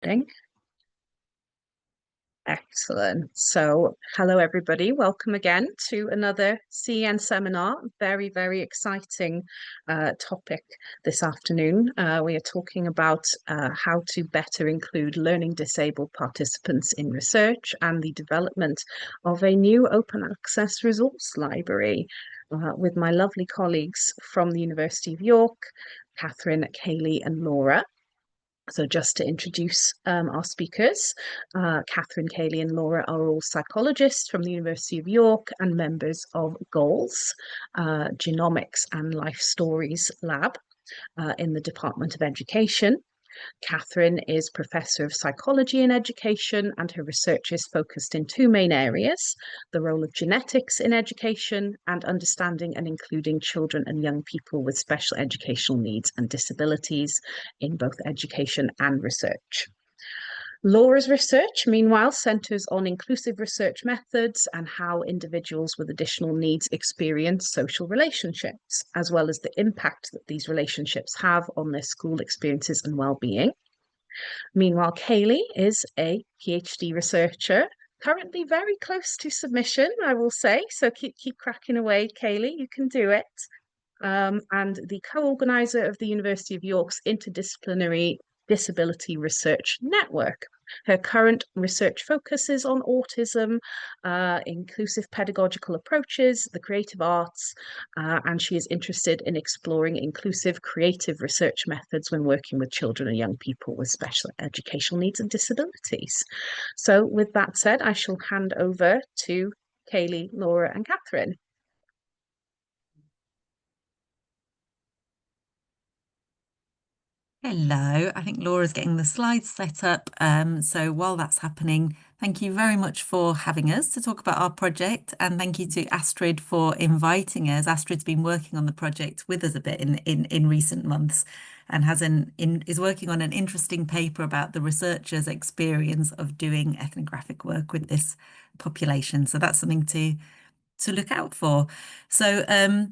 Recording. Excellent. So, hello everybody. Welcome again to another CEN seminar. Very, very exciting topic this afternoon. We are talking about how to better include learning disabled participants in research and the development of a new open access resource library with my lovely colleagues from the University of York, Kathryn, Kayleigh and Laura. So just to introduce our speakers, Kathryn, Kayleigh and Laura are all psychologists from the University of York and members of GOLS, Genomics and Life Stories Lab in the Department of Education. Kathryn is Professor of Psychology in Education, and her research is focused in two main areas: the role of genetics in education and understanding and including children and young people with special educational needs and disabilities in both education and research. Laura's research, meanwhile, centres on inclusive research methods and how individuals with additional needs experience social relationships, as well as the impact that these relationships have on their school experiences and well-being. Meanwhile, Kayleigh is a PhD researcher, currently very close to submission, I will say, so keep cracking away, Kayleigh, you can do it. And the co-organiser of the University of York's Interdisciplinary Disability Research Network. Her current research focuses on autism, inclusive pedagogical approaches, the creative arts, and she is interested in exploring inclusive creative research methods when working with children and young people with special educational needs and disabilities. So with that said, I shall hand over to Kayleigh, Laura and Kathryn. Hello, I think Laura's getting the slides set up. So while that's happening, thank you very much for having us to talk about our project, and thank you to Astrid for inviting us. Astrid's been working on the project with us a bit in recent months and is working on an interesting paper about the researchers' experience of doing ethnographic work with this population. So that's something to look out for. So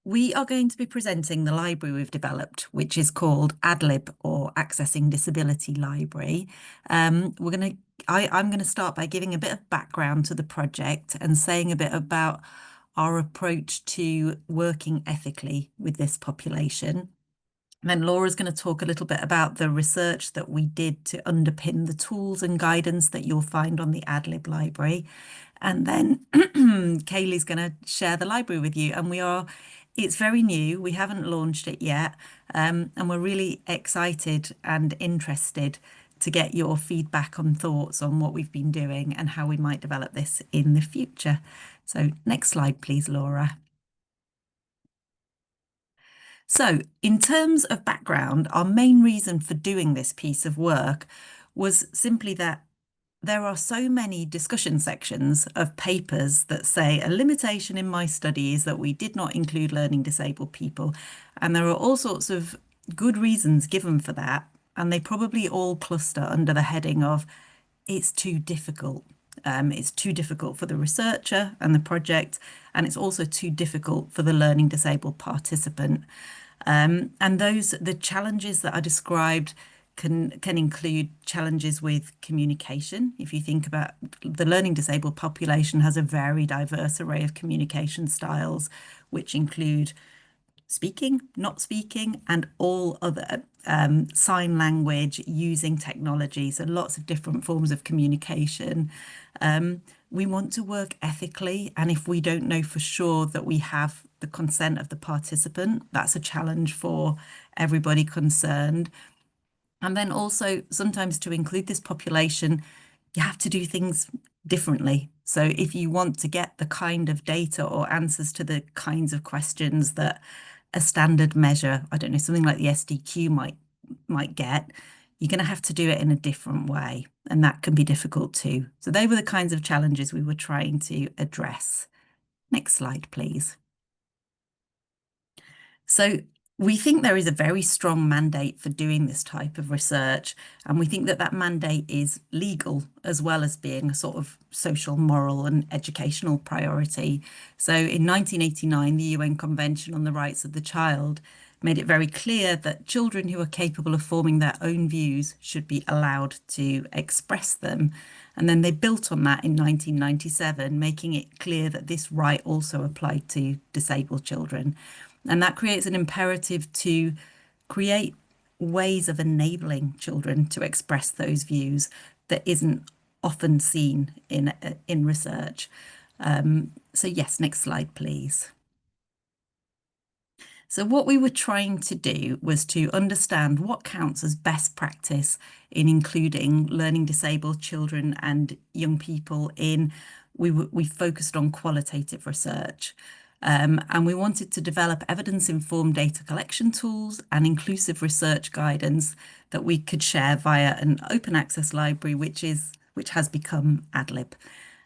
we are going to be presenting the library we've developed, which is called ADLib, or Accessing Disability Library. I'm going to start by giving a bit of background to the project and saying a bit about our approach to working ethically with this population. And then Laura's going to talk a little bit about the research that we did to underpin the tools and guidance that you'll find on the ADLib library. And then Kayleigh's going to share the library with you. And it's very new. We haven't launched it yet. And we're really excited and interested to get your feedback and thoughts on what we've been doing and how we might develop this in the future. So next slide, please, Laura. So in terms of background, our main reason for doing this piece of work was simply that there are so many discussion sections of papers that say a limitation in my study is that we did not include learning disabled people. And there are all sorts of good reasons given for that. And they probably all cluster under the heading of it's too difficult. It's too difficult for the researcher and the project, and it's also too difficult for the learning disabled participant. And the challenges that are described can include challenges with communication. If you think about the learning disabled population has a very diverse array of communication styles, which include speaking, not speaking, and all other sign language, using technology. So lots of different forms of communication. We want to work ethically, and if we don't know for sure that we have the consent of the participant, that's a challenge for everybody concerned. And then also sometimes to include this population, you have to do things differently. So if you want to get the kind of data or answers to the kinds of questions that a standard measure, I don't know, something like the SDQ might get, you're going to have to do it in a different way. And that can be difficult too. So they were the kinds of challenges we were trying to address. Next slide, please. So we think there is a very strong mandate for doing this type of research, and we think that that mandate is legal as well as being a sort of social, moral and educational priority. So in 1989, the UN Convention on the Rights of the Child made it very clear that children who are capable of forming their own views should be allowed to express them. And then they built on that in 1997, making it clear that this right also applied to disabled children. And that creates an imperative to create ways of enabling children to express those views that isn't often seen in research. So yes, next slide, please. So what we were trying to do was to understand what counts as best practice in including learning disabled children and young people in, we focused on qualitative research. And we wanted to develop evidence-informed data collection tools and inclusive research guidance that we could share via an open access library, which has become AdLib.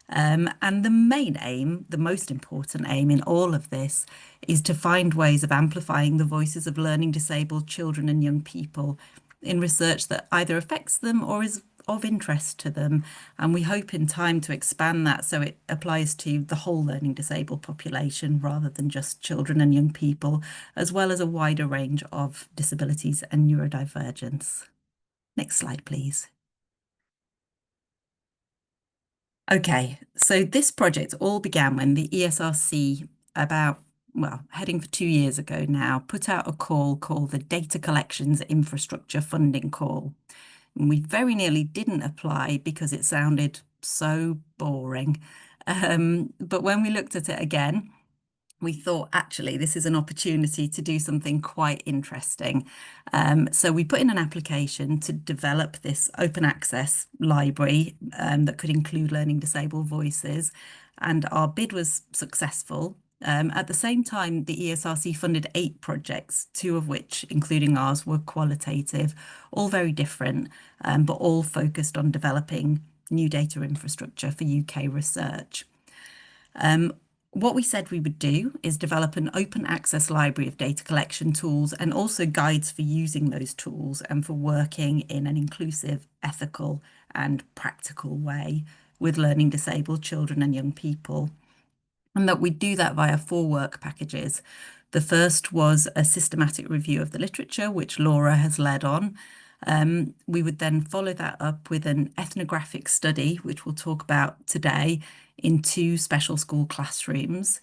And the main aim, the most important aim in all of this, is to find ways of amplifying the voices of learning disabled children and young people in research that either affects them or is of interest to them. And we hope in time to expand that so it applies to the whole learning disabled population rather than just children and young people, as well as a wider range of disabilities and neurodivergence. Next slide, please. Okay, so this project all began when the ESRC heading for 2 years ago now, put out a call called the Data Collections Infrastructure Funding Call. And we very nearly didn't apply because it sounded so boring. But when we looked at it again, we thought actually this is an opportunity to do something quite interesting. So we put in an application to develop this open access library that could include learning disabled voices, and our bid was successful. At the same time, the ESRC funded 8 projects, 2 of which, including ours, were qualitative, all very different, but all focused on developing new data infrastructure for UK research. What we said we would do is develop an open access library of data collection tools and also guides for using those tools and for working in an inclusive, ethical and practical way with learning disabled children and young people. And that we do that via 4 work packages. The first was a systematic review of the literature, which Laura has led on. We would then follow that up with an ethnographic study, which we'll talk about today, in 2 special school classrooms.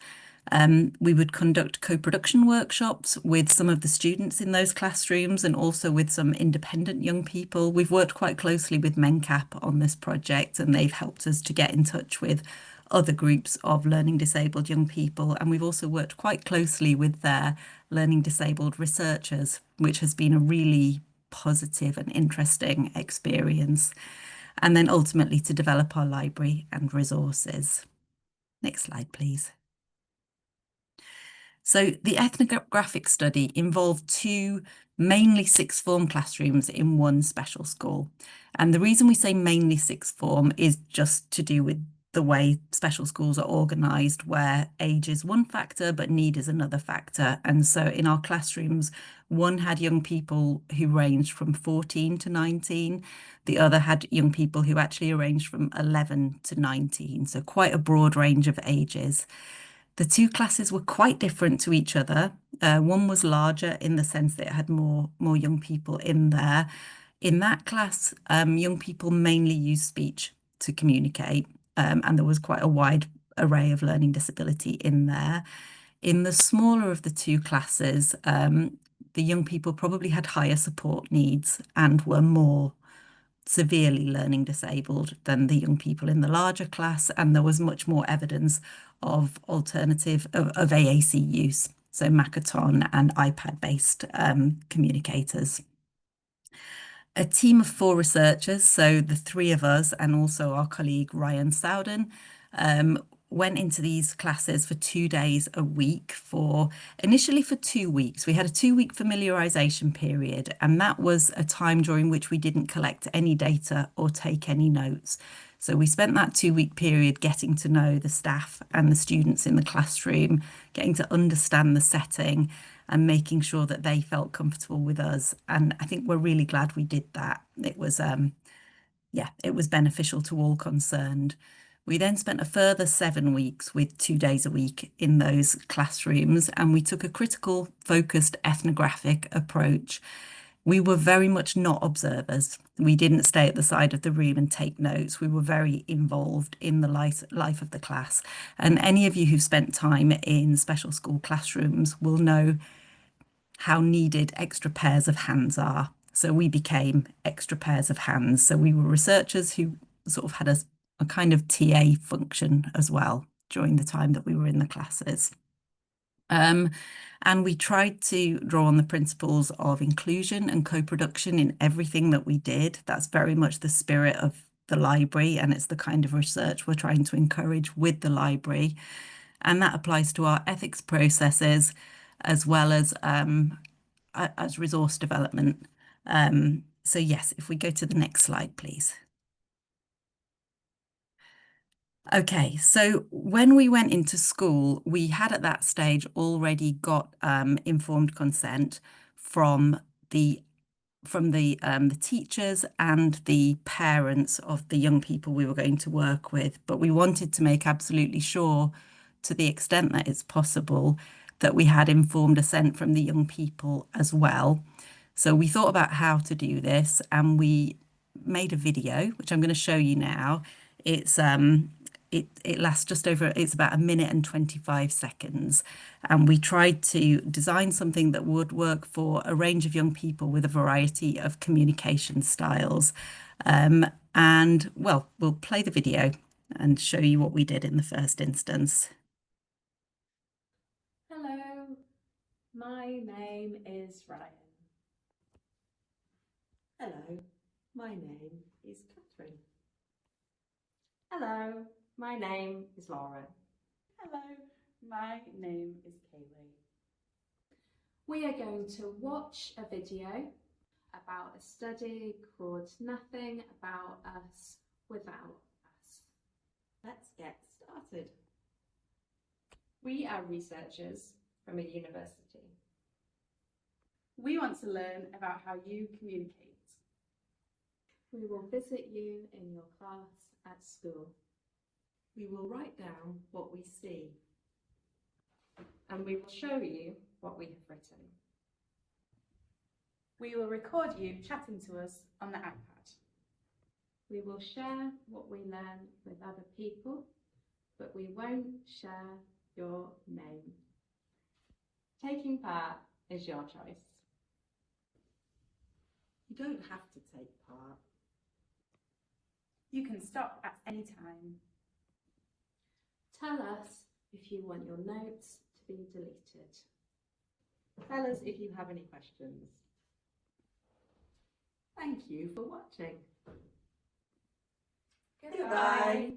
We would conduct co-production workshops with some of the students in those classrooms and also with some independent young people. We've worked quite closely with MenCap on this project, and they've helped us to get in touch with other groups of learning disabled young people. And we've also worked quite closely with their learning disabled researchers, which has been a really positive and interesting experience. And then ultimately to develop our library and resources. Next slide, please. So the ethnographic study involved 2 mainly 6th form classrooms in 1 special school. And the reason we say mainly 6th form is just to do with the way special schools are organised, where age is one factor, but need is another factor. And so in our classrooms, one had young people who ranged from 14 to 19. The other had young people who actually ranged from 11 to 19. So quite a broad range of ages. The 2 classes were quite different to each other. One was larger in the sense that it had more young people in there. In that class, young people mainly use speech to communicate, and there was quite a wide array of learning disability in there. In the smaller of the 2 classes, the young people probably had higher support needs and were more severely learning disabled than the young people in the larger class, and there was much more evidence of alternative of AAC use, so Makaton and iPad-based communicators. A team of 4 researchers, so the 3 of us and also our colleague Ryan Sowden, went into these classes for 2 days a week initially for 2 weeks. We had a 2-week familiarisation period, and that was a time during which we didn't collect any data or take any notes. So we spent that 2-week period getting to know the staff and the students in the classroom, getting to understand the setting and making sure that they felt comfortable with us. And I think we're really glad we did that. It was, it was beneficial to all concerned. We then spent a further 7 weeks with 2 days a week in those classrooms, and we took a critical, focused ethnographic approach. We were very much not observers. We didn't stay at the side of the room and take notes. We were very involved in the life of the class. And any of you who've spent time in special school classrooms will know how needed extra pairs of hands are. So we became extra pairs of hands. So we were researchers who sort of had a kind of TA function as well during the time that we were in the classes. And we tried to draw on the principles of inclusion and co-production in everything that we did. That's very much the spirit of the library, and it's the kind of research we're trying to encourage with the library. And that applies to our ethics processes as well as resource development. So yes, if we go to the next slide, please. Okay, so when we went into school, we had at that stage already got informed consent from the teachers and the parents of the young people we were going to work with, but we wanted to make absolutely sure, to the extent that it's possible, that we had informed assent from the young people as well. So we thought about how to do this, and we made a video, which I'm going to show you now. It lasts just over, it's about 1 minute and 25 seconds. And we tried to design something that would work for a range of young people with a variety of communication styles. And well, we'll play the video and show you what we did in the first instance. Hello, my name is Ryan. Hello, my name is Kathryn. Hello, my name is Laura. Hello, my name is Kayleigh. We are going to watch a video about a study called Nothing About Us Without Us. Let's get started. We are researchers from a university. We want to learn about how you communicate. We will visit you in your class at school. We will write down what we see. And we will show you what we have written. We will record you chatting to us on the iPad. We will share what we learn with other people, but we won't share your name. Taking part is your choice. You don't have to take part. You can stop at any time. Tell us if you want your notes to be deleted. Tell us if you have any questions. Thank you for watching. Goodbye.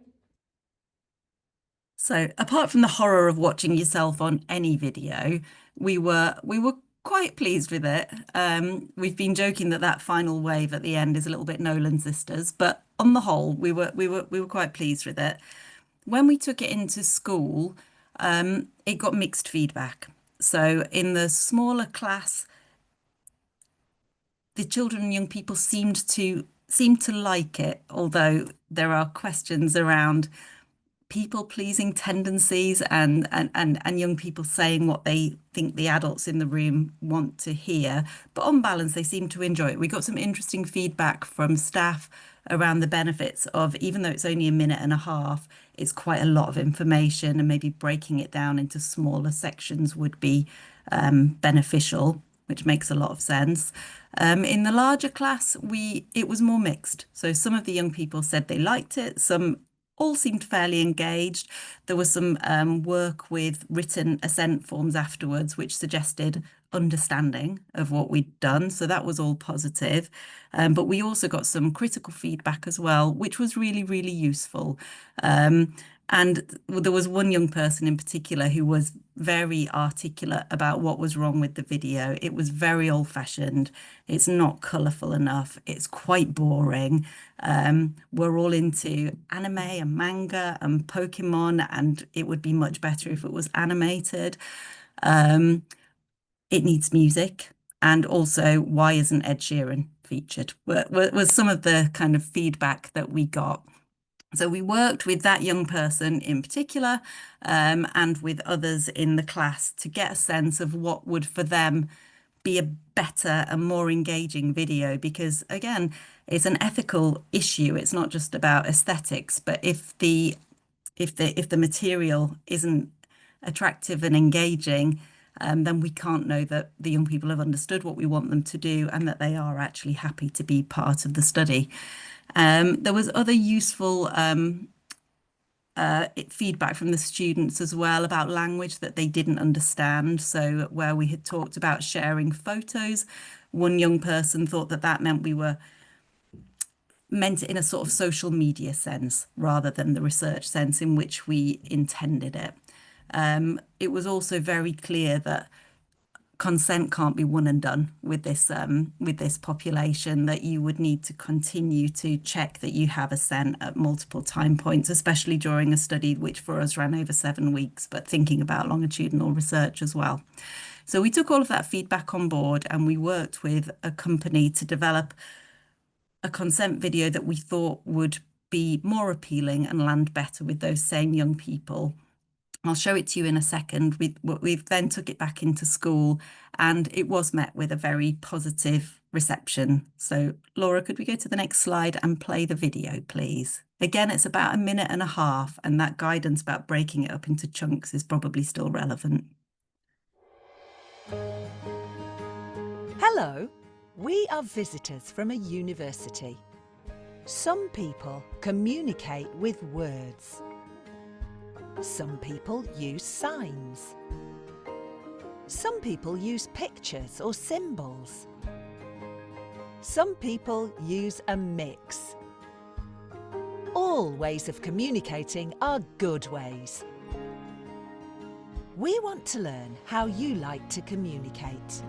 So apart from the horror of watching yourself on any video, we were quite pleased with it. We've been joking that final wave at the end is a little bit Nolan Sisters, but on the whole, we were quite pleased with it. When we took it into school, it got mixed feedback. So in the smaller class, the children and young people seemed to like it, although there are questions around people-pleasing tendencies and young people saying what they think the adults in the room want to hear. But on balance, they seem to enjoy it. We got some interesting feedback from staff around the benefits of, even though it's only 1.5 minutes, it's quite a lot of information, and maybe breaking it down into smaller sections would be beneficial, which makes a lot of sense. In the larger class, it was more mixed. So some of the young people said they liked it, some all seemed fairly engaged. There was some work with written assent forms afterwards, which suggested understanding of what we'd done. So that was all positive. But we also got some critical feedback as well, which was really, really useful. And there was one young person in particular who was very articulate about what was wrong with the video. It was very old-fashioned. It's not colourful enough. It's quite boring. We're all into anime and manga and Pokemon, and it would be much better if it was animated. It needs music. And also, why isn't Ed Sheeran featured? Was some of the kind of feedback that we got. So we worked with that young person in particular, and with others in the class to get a sense of what would for them be a better and more engaging video, because again, it's an ethical issue. It's not just about aesthetics, but if the material isn't attractive and engaging, then we can't know that the young people have understood what we want them to do and that they are actually happy to be part of the study. There was other useful feedback from the students as well about language that they didn't understand. So where we had talked about sharing photos, one young person thought that that meant we were meant it in a sort of social media sense rather than the research sense in which we intended it. It was also very clear that consent can't be one and done with this population, that you would need to continue to check that you have assent at multiple time points, especially during a study which for us ran over 7 weeks, but thinking about longitudinal research as well. So we took all of that feedback on board and we worked with a company to develop a consent video that we thought would be more appealing and land better with those same young people. I'll show it to you in a second. We've then took it back into school and it was met with a very positive reception. So Laura, could we go to the next slide and play the video, please? Again, it's about 1.5 minutes and that guidance about breaking it up into chunks is probably still relevant. Hello, we are visitors from a university. Some people communicate with words. Some people use signs. Some people use pictures or symbols. Some people use a mix. All ways of communicating are good ways. We want to learn how you like to communicate.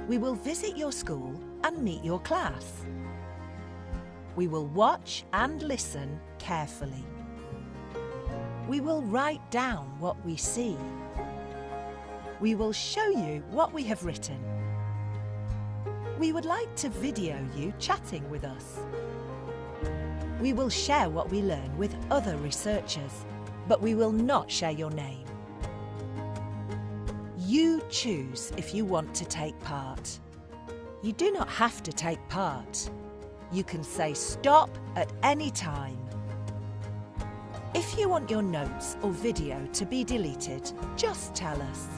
We will visit your school and meet your class. We will watch and listen carefully. We will write down what we see. We will show you what we have written. We would like to video you chatting with us. We will share what we learn with other researchers, but we will not share your name. You choose if you want to take part. You do not have to take part. You can say stop at any time. If you want your notes or video to be deleted, just tell us.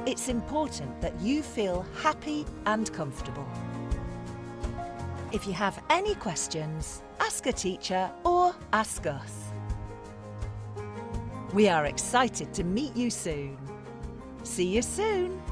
It's important that you feel happy and comfortable. If you have any questions, ask a teacher or ask us. We are excited to meet you soon. See you soon.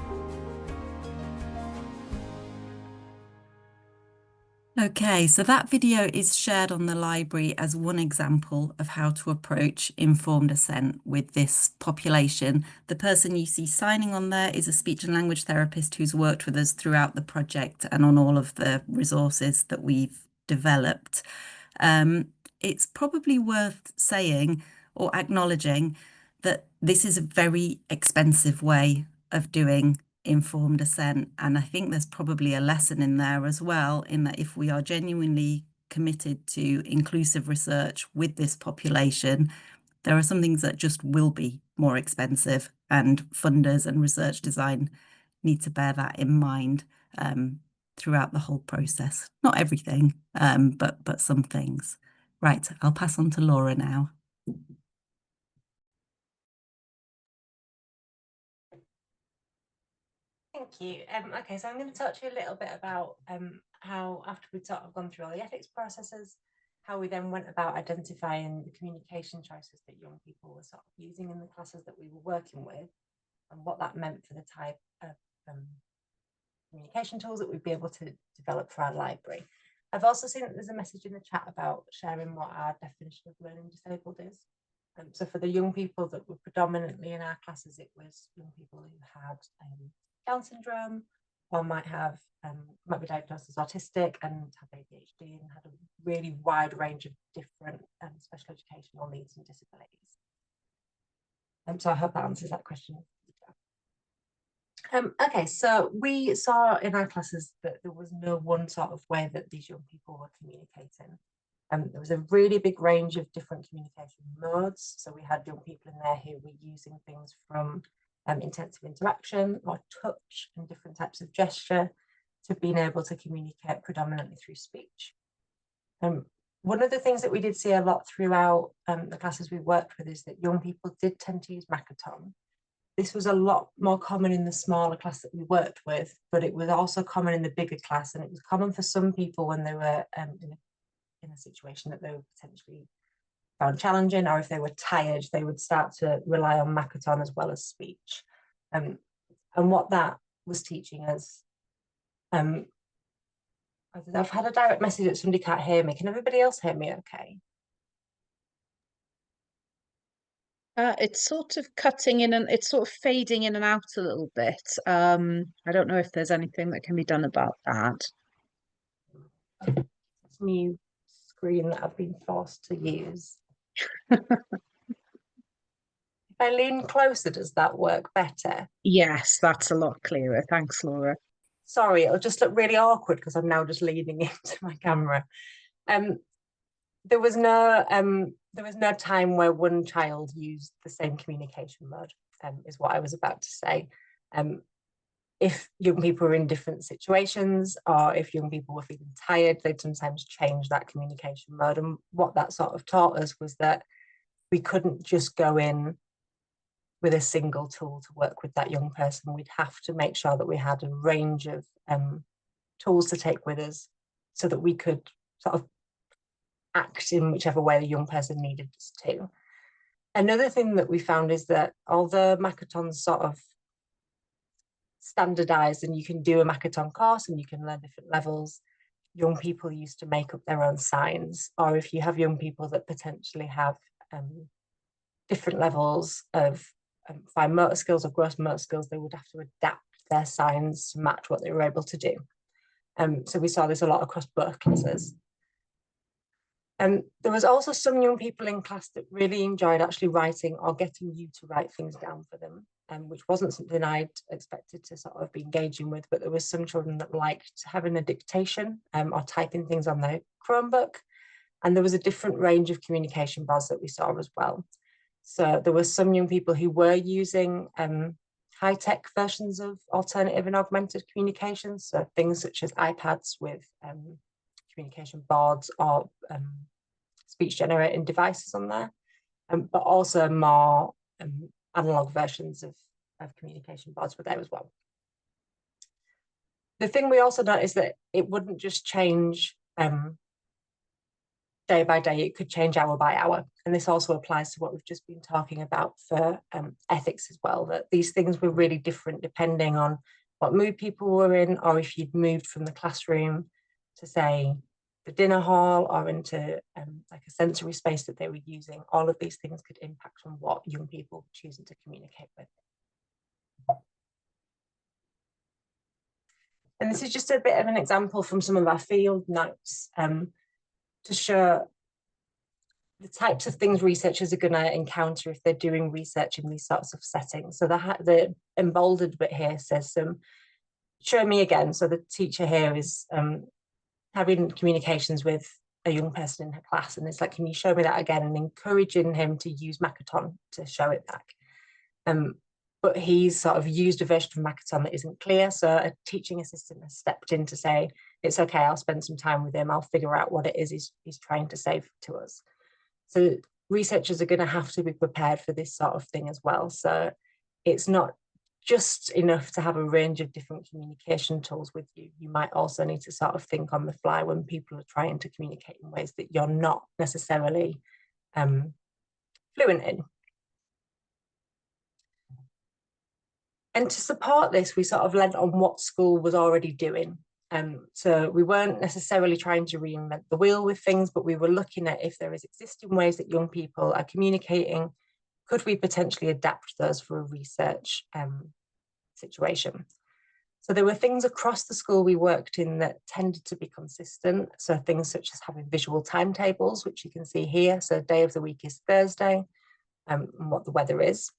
Okay, so that video is shared on the library as one example of how to approach informed assent with this population. The person you see signing on there is a speech and language therapist who's worked with us throughout the project and on all of the resources that we've developed. It's probably worth saying or acknowledging that this is a very expensive way of doing informed assent, and I think there's probably a lesson in there as well, in that if we are genuinely committed to inclusive research with this population, there are some things that just will be more expensive, and funders and research design need to bear that in mind throughout the whole process. Not everything, but some things. Right, I'll pass on to Laura now. Thank you. Okay, so I'm going to talk to you a little bit about how, after we'd sort of gone through all the ethics processes, how we then went about identifying the communication choices that young people were sort of using in the classes that we were working with, and what that meant for the type of communication tools that we'd be able to develop for our library. I've also seen that there's a message in the chat about sharing what our definition of learning disabled is. So for the young people that were predominantly in our classes, it was young people who had Down syndrome, or might be diagnosed as autistic and have ADHD, and had a really wide range of different special educational needs and disabilities. So I hope that answers that question. Okay, so we saw in our classes that there was no one sort of way that these young people were communicating. There was a really big range of different communication modes. So we had young people in there who were using things from intensive interaction or touch and different types of gesture to being able to communicate predominantly through speech. One of the things that we did see a lot throughout the classes we worked with is that young people did tend to use Makaton. This was a lot more common in the smaller class that we worked with, but it was also common in the bigger class, and it was common for some people when they were in a situation that they were potentially found challenging, or if they were tired, they would start to rely on Makaton as well as speech. And what that was teaching us, I've had a direct message that somebody can't hear me. Can everybody else hear me okay? It's sort of cutting in and it's sort of fading in and out a little bit. I don't know if there's anything that can be done about that. It's a new screen that I've been forced to use. If I lean closer, does that work better? Yes, that's a lot clearer. Thanks, Laura. Sorry, it'll just look really awkward because I'm now just leaning into my camera. There was no time where one child used the same communication mode, is what I was about to say. If young people were in different situations or if young people were feeling tired, they'd sometimes change that communication mode. And what that sort of taught us was that we couldn't just go in with a single tool to work with that young person. We'd have to make sure that we had a range of tools to take with us so that we could sort of act in whichever way the young person needed us to. Another thing that we found is that although Makaton's sort of standardized and you can do a Makaton course and you can learn different levels, young people used to make up their own signs, or if you have young people that potentially have different levels of fine motor skills or gross motor skills, they would have to adapt their signs to match what they were able to do. So we saw this a lot across both classes. There was also some young people in class that really enjoyed actually writing or getting you to write things down for them, which wasn't something I'd expected to sort of be engaging with, but there was some children that liked having a dictation or typing things on their Chromebook. And there was a different range of communication boards that we saw as well. So there were some young people who were using high-tech versions of alternative and augmented communications, so things such as iPads with communication boards or speech generating devices on there, but also more analog versions of communication boards were there as well. The thing we also noticed that it wouldn't just change day by day, it could change hour by hour. And this also applies to what we've just been talking about for ethics as well, that these things were really different depending on what mood people were in, or if you'd moved from the classroom to, say, the dinner hall or into like a sensory space that they were using. All of these things could impact on what young people were choosing to communicate with. And this is just a bit of an example from some of our field notes to show the types of things researchers are going to encounter if they're doing research in these sorts of settings. So the emboldened bit here says, show me again. So the teacher here is having communications with a young person in her class, and it's like, can you show me that again? And encouraging him to use Makaton to show it back. But he's sort of used a version of Makaton that isn't clear. So a teaching assistant has stepped in to say, it's okay, I'll spend some time with him. I'll figure out what it is he's trying to say to us. So researchers are going to have to be prepared for this sort of thing as well. So it's not just enough to have a range of different communication tools with you. You might also need to sort of think on the fly when people are trying to communicate in ways that you're not necessarily fluent in. And to support this, we sort of lent on what school was already doing. So we weren't necessarily trying to reinvent the wheel with things, but we were looking at if there is existing ways that young people are communicating, could we potentially adapt those for a research situation? So there were things across the school we worked in that tended to be consistent. So things such as having visual timetables, which you can see here. So day of the week is Thursday, and what the weather is.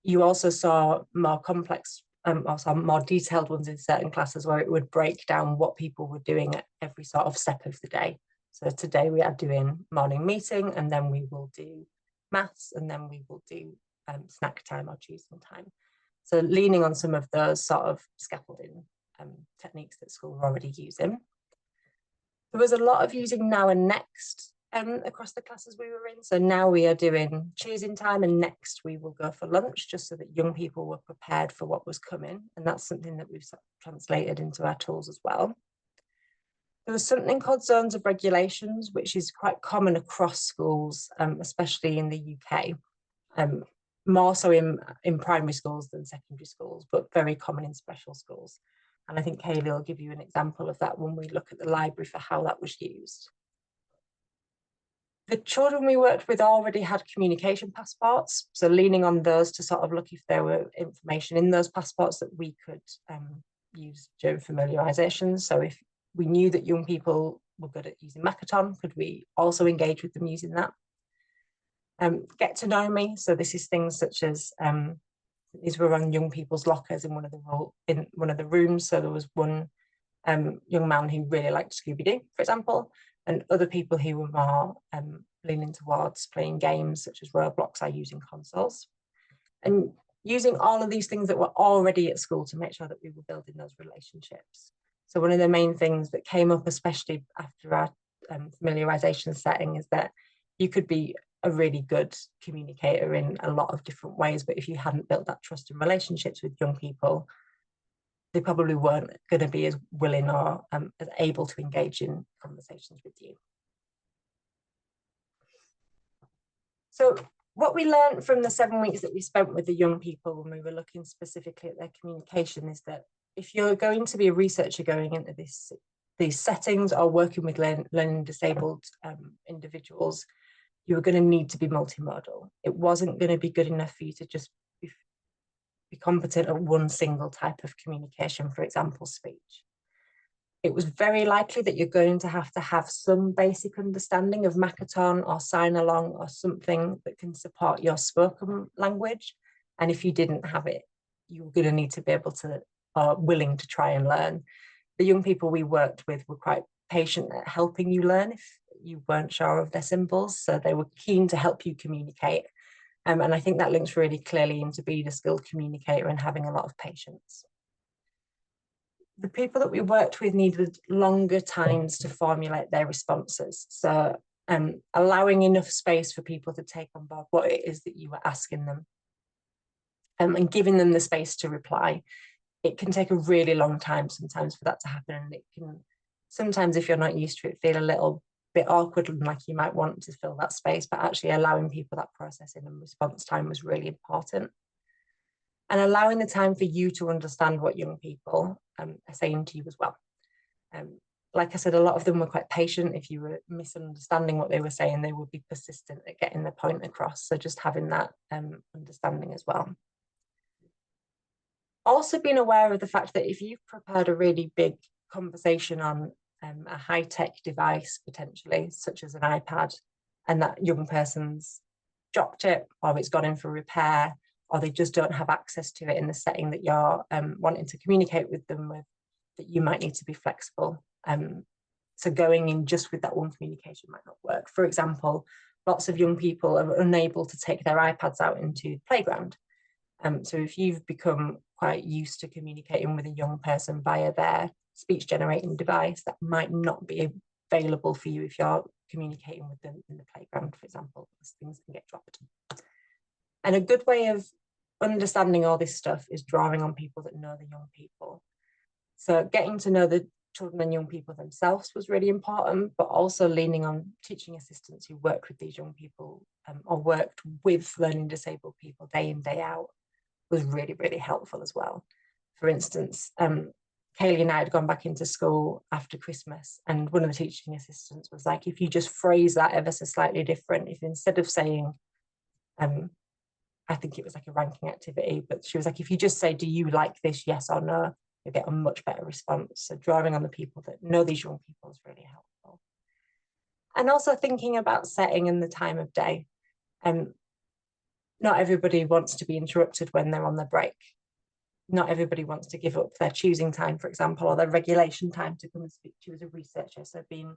You also saw more complex or some more detailed ones in certain classes where it would break down what people were doing at every sort of step of the day. So today we are doing morning meeting, and then we will do maths, and then we will do snack time or choosing time. So leaning on some of those sort of scaffolding techniques that school are already using. There was a lot of using now and next across the classes we were in. So now we are doing choosing time, and next we will go for lunch, just so that young people were prepared for what was coming. And that's something that we've translated into our tools as well. There was something called zones of regulations, which is quite common across schools, especially in the UK, more so in primary schools than secondary schools, but very common in special schools. And I think Kayleigh will give you an example of that when we look at the library for how that was used. The children we worked with already had communication passports, so leaning on those to sort of look if there were information in those passports that we could use during familiarisation. So if we knew that young people were good at using Makaton, could we also engage with them using that? Get to know me. So this is things such as, these were on young people's lockers in one of the rooms. So there was one young man who really liked Scooby-Doo, for example, and other people who were more leaning towards playing games such as Roblox or using consoles. And using all of these things that were already at school to make sure that we were building those relationships. So one of the main things that came up, especially after our familiarisation setting, is that you could be a really good communicator in a lot of different ways, but if you hadn't built that trust and relationships with young people, they probably weren't going to be as willing or as able to engage in conversations with you. So what we learned from the 7 weeks that we spent with the young people when we were looking specifically at their communication is that if you're going to be a researcher going into these settings or working with learning disabled individuals, you were going to need to be multimodal. It wasn't going to be good enough for you to just be competent at one single type of communication, for example, speech. It was very likely that you're going to have some basic understanding of Makaton or sign along or something that can support your spoken language. And if you didn't have it, you were going to need to be able to, or willing to try and learn. The young people we worked with were quite patient at helping you learn if you weren't sure of their symbols. So they were keen to help you communicate. And I think that links really clearly into being a skilled communicator and having a lot of patience. The people that we worked with needed longer times to formulate their responses. So allowing enough space for people to take on board what it is that you were asking them and giving them the space to reply. It can take a really long time sometimes for that to happen, and it can sometimes, if you're not used to it, feel a little bit awkward and like you might want to fill that space, but actually allowing people that processing and response time was really important. And allowing the time for you to understand what young people are saying to you as well. Like I said, a lot of them were quite patient. If you were misunderstanding what they were saying, they would be persistent at getting the point across. So just having that understanding as well. Also being aware of the fact that if you've prepared a really big conversation on a high-tech device, potentially, such as an iPad, and that young person's dropped it, or it's gone in for repair, or they just don't have access to it in the setting that you're wanting to communicate with them with, that you might need to be flexible. So going in just with that one communication might not work. For example, lots of young people are unable to take their iPads out into the playground. So if you've become quite used to communicating with a young person via their speech generating device, that might not be available for you if you're communicating with them in the playground, for example, because things can get dropped. And a good way of understanding all this stuff is drawing on people that know the young people. So getting to know the children and young people themselves was really important, but also leaning on teaching assistants who worked with these young people or worked with learning disabled people day in, day out was really, really helpful as well. For instance, Kayleigh and I had gone back into school after Christmas, and one of the teaching assistants was like, if you just phrase that ever so slightly different, if instead of saying, I think it was like a ranking activity, but she was like, if you just say, do you like this, yes or no, you'll get a much better response. So drawing on the people that know these young people is really helpful. And also thinking about setting and the time of day. Not everybody wants to be interrupted when they're on their break. not everybody wants to give up their choosing time, for example, or their regulation time to come and speak to you as a researcher. So being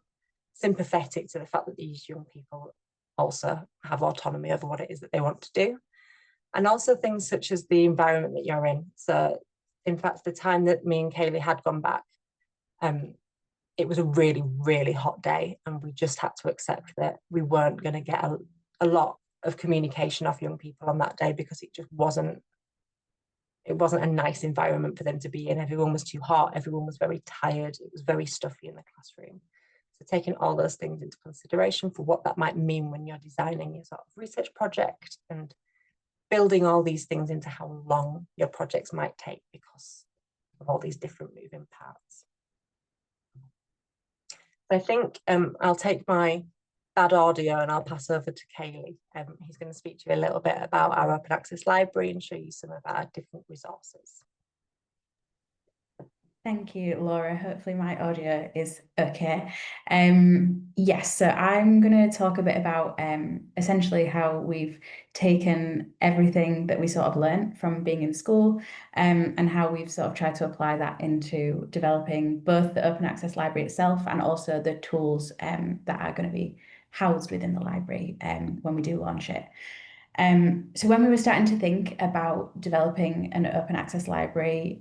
sympathetic to the fact that these young people also have autonomy over what it is that they want to do. And also things such as the environment that you're in. So in fact, the time that me and Kayleigh had gone back, it was a really, really hot day, and we just had to accept that we weren't going to get a lot of communication off young people on that day, because it just wasn't a nice environment for them to be in. Everyone was too hot, everyone was very tired, it was very stuffy in the classroom. So taking all those things into consideration for what that might mean when you're designing your sort of research project, and building all these things into how long your projects might take because of all these different moving parts. I think I'll take my bad audio and I'll pass over to Kayleigh. He's going to speak to you a little bit about our open access library and show you some of our different resources. Thank you, Laura. Hopefully my audio is okay. Yes, so I'm going to talk a bit about essentially how we've taken everything that we sort of learned from being in school and how we've sort of tried to apply that into developing both the open access library itself and also the tools that are going to be housed within the library when we do launch it. So when we were starting to think about developing an open access library,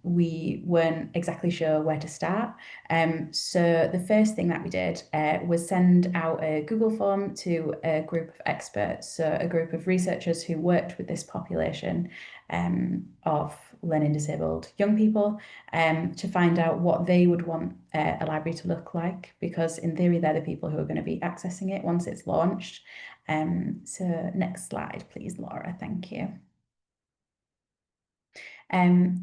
we weren't exactly sure where to start. So the first thing that we did was send out a Google form to a group of experts, so a group of researchers who worked with this population of learning disabled young people to find out what they would want a library to look like, because in theory they're the people who are going to be accessing it once it's launched. So next slide, please, Laura. Thank you.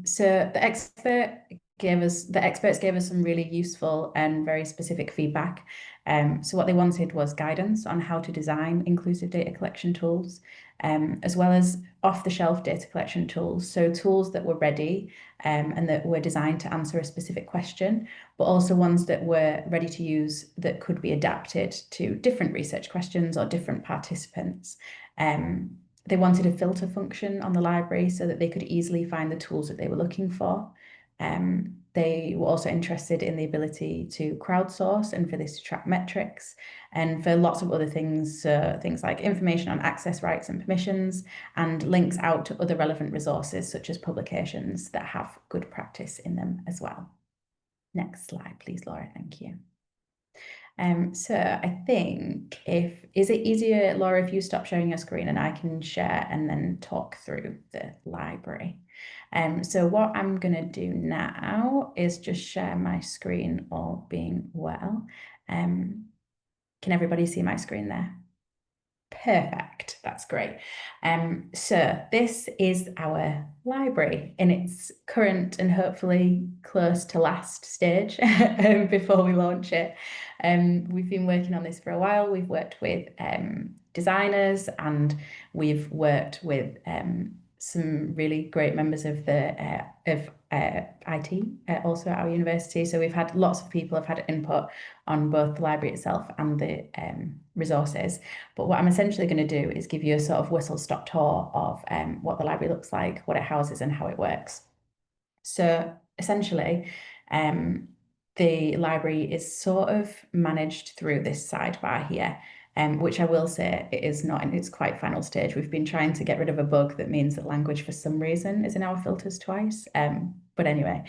So the experts gave us some really useful and very specific feedback. So what they wanted was guidance on how to design inclusive data collection tools, as well as off-the-shelf data collection tools. So tools that were ready and that were designed to answer a specific question, but also ones that were ready to use that could be adapted to different research questions or different participants. They wanted a filter function on the library so that they could easily find the tools that they were looking for. They were also interested in the ability to crowdsource and for this to track metrics, and for lots of other things, things like information on access rights and permissions, and links out to other relevant resources such as publications that have good practice in them as well. Next slide, please, Laura. Thank you. So I think is it easier, Laura, if you stop sharing your screen and I can share and then talk through the library? So what I'm going to do now is just share my screen, all being well. Can everybody see my screen there? Perfect, that's great. So this is our library in its current and hopefully close to last stage before we launch it. We've been working on this for a while. We've worked with designers, and we've worked with some really great members of the IT also at our university. So we've had lots of people have had input on both the library itself and the resources. But what I'm essentially going to do is give you a sort of whistle-stop tour of what the library looks like, what it houses, and how it works. So essentially, the library is sort of managed through this sidebar here, which I will say it is not in its quite final stage. We've been trying to get rid of a bug that means that language for some reason is in our filters twice. But anyway,